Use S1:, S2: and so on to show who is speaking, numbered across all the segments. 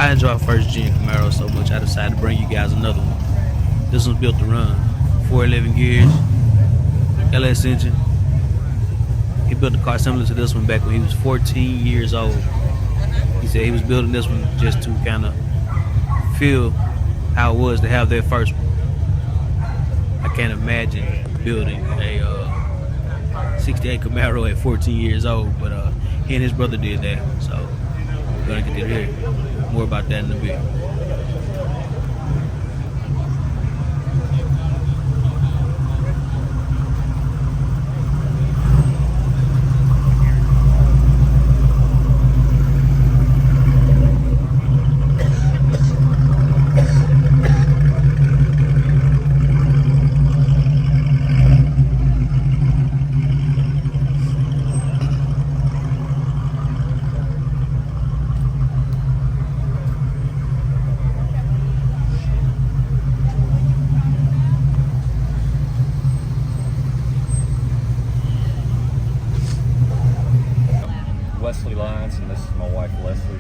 S1: I enjoy our first gen Camaro so much, I decided to bring you guys another one. This one's built to run. 411 gears, LS engine. He built a car similar to this one back when he was 14 years old. He said he was building this one just to kind of feel how it was to have their first one. I can't imagine building a 68 Camaro at 14 years old, but he and his brother did that, so we're gonna get to hear more about that in a bit.
S2: Wesley lines, and this is my wife Leslie.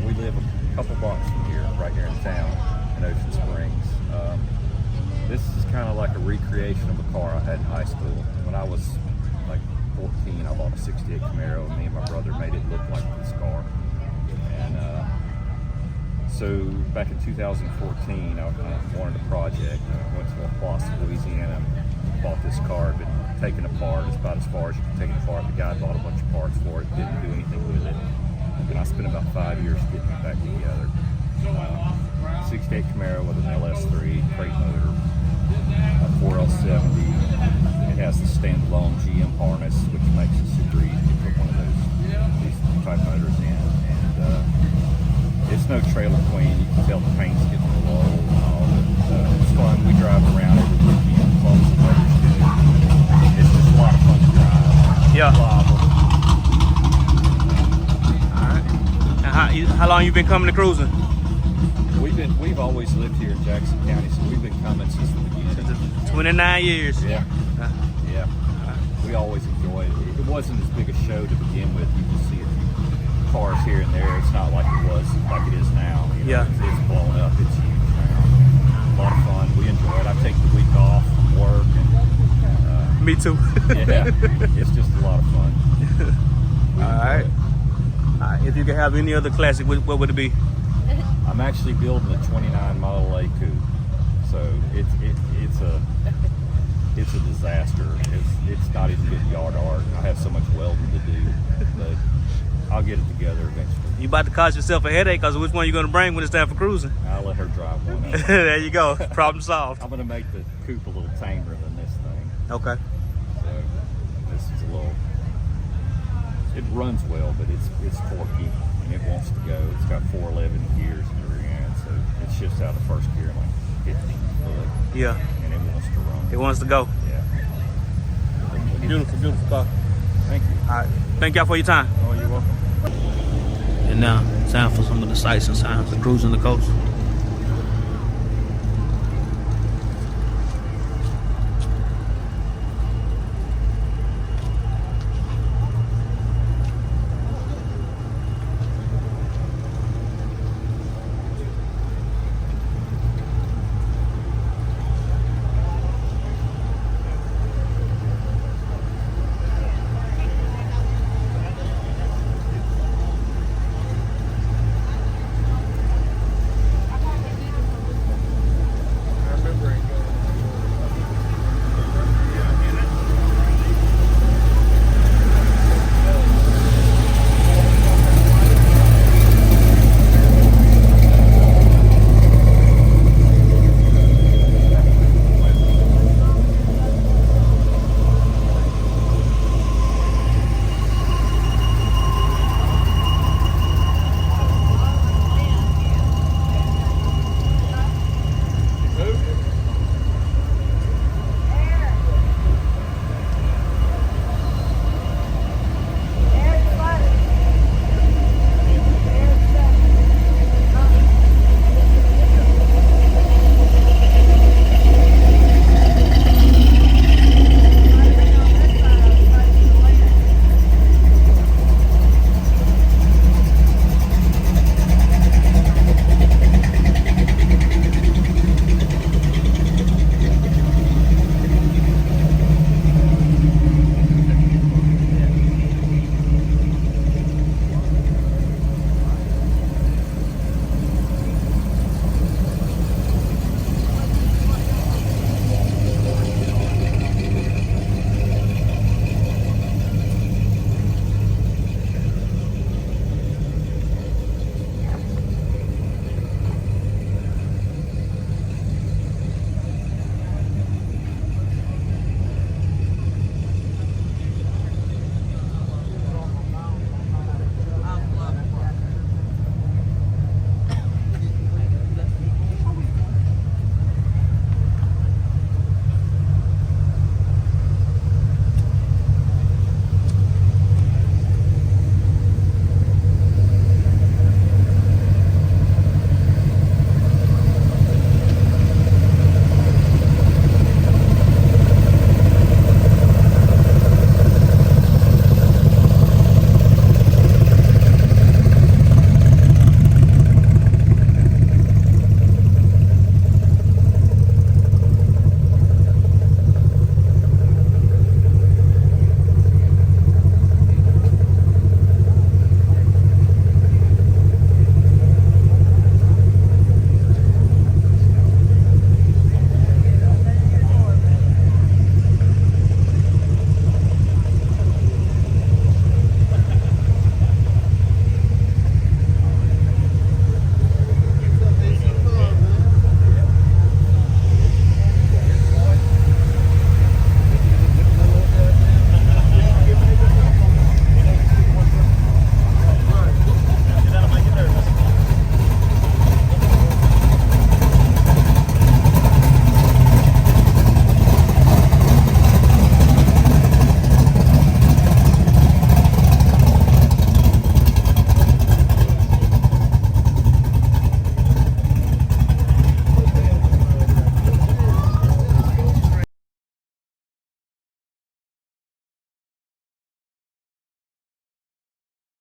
S2: We live a couple blocks from here, right here in town, in Ocean Springs. This is kind of like a recreation of a car I had in high school. When I was like 14, I bought a 68 Camaro, and me and my brother made it look like this car. And so back in 2014, I wanted a project. I went to LaPlace, Louisiana, bought this car. Been taken apart. It's about as far as you can take it apart. The guy bought a bunch of parts for it, didn't do anything with it. And I spent about 5 years getting it back together. 68 Camaro with an LS3 crate motor, a 4L70. It has the standalone GM harness, which makes it super easy to put one of these type motors in. And it's no trailer queen. You can tell the paint's getting a little old and all. But it's fun. We drive around every weekend, close the motors to it. It's just a lot of fun to drive.
S1: Yeah.
S2: Reliable.
S1: Alright. How long you been coming to cruising?
S2: We've always lived here in Jackson County, so we've been coming since the beginning.
S1: 29 years.
S2: Yeah. Yeah. We always enjoyed it. It wasn't as big a show to begin with. You can see a few cars here and there. It's not like it was like it is now. You know,
S1: Yeah.
S2: It's blown up. It's huge now. A lot of fun. We enjoy it. I take the week off from work and
S1: Me too.
S2: yeah, it's just a lot of fun.
S1: Alright. If you could have any other classic, what would it be?
S2: I'm actually building a 29 Model A coupe, so it's a disaster. It's not even good yard art. I have so much welding to do, but I'll get it together eventually.
S1: You about to cause yourself a headache, because which one you gonna bring when it's time for cruising?
S2: I'll let her drive one.
S1: There you go. Problem solved.
S2: I'm gonna make the coupe a little tamer than this thing.
S1: Okay.
S2: So this is a little. It runs well, but it's torquey and it wants to go. It's got 411 gears in the rear end, so it shifts out of first gear in like 15 foot.
S1: Yeah.
S2: And it wants to run.
S1: It wants to go.
S2: Yeah.
S1: Beautiful, beautiful car.
S2: Thank you.
S1: All right. Thank y'all for your time.
S2: Oh, you're welcome.
S1: And now, time for some of the sights and sounds of Cruising the Coast.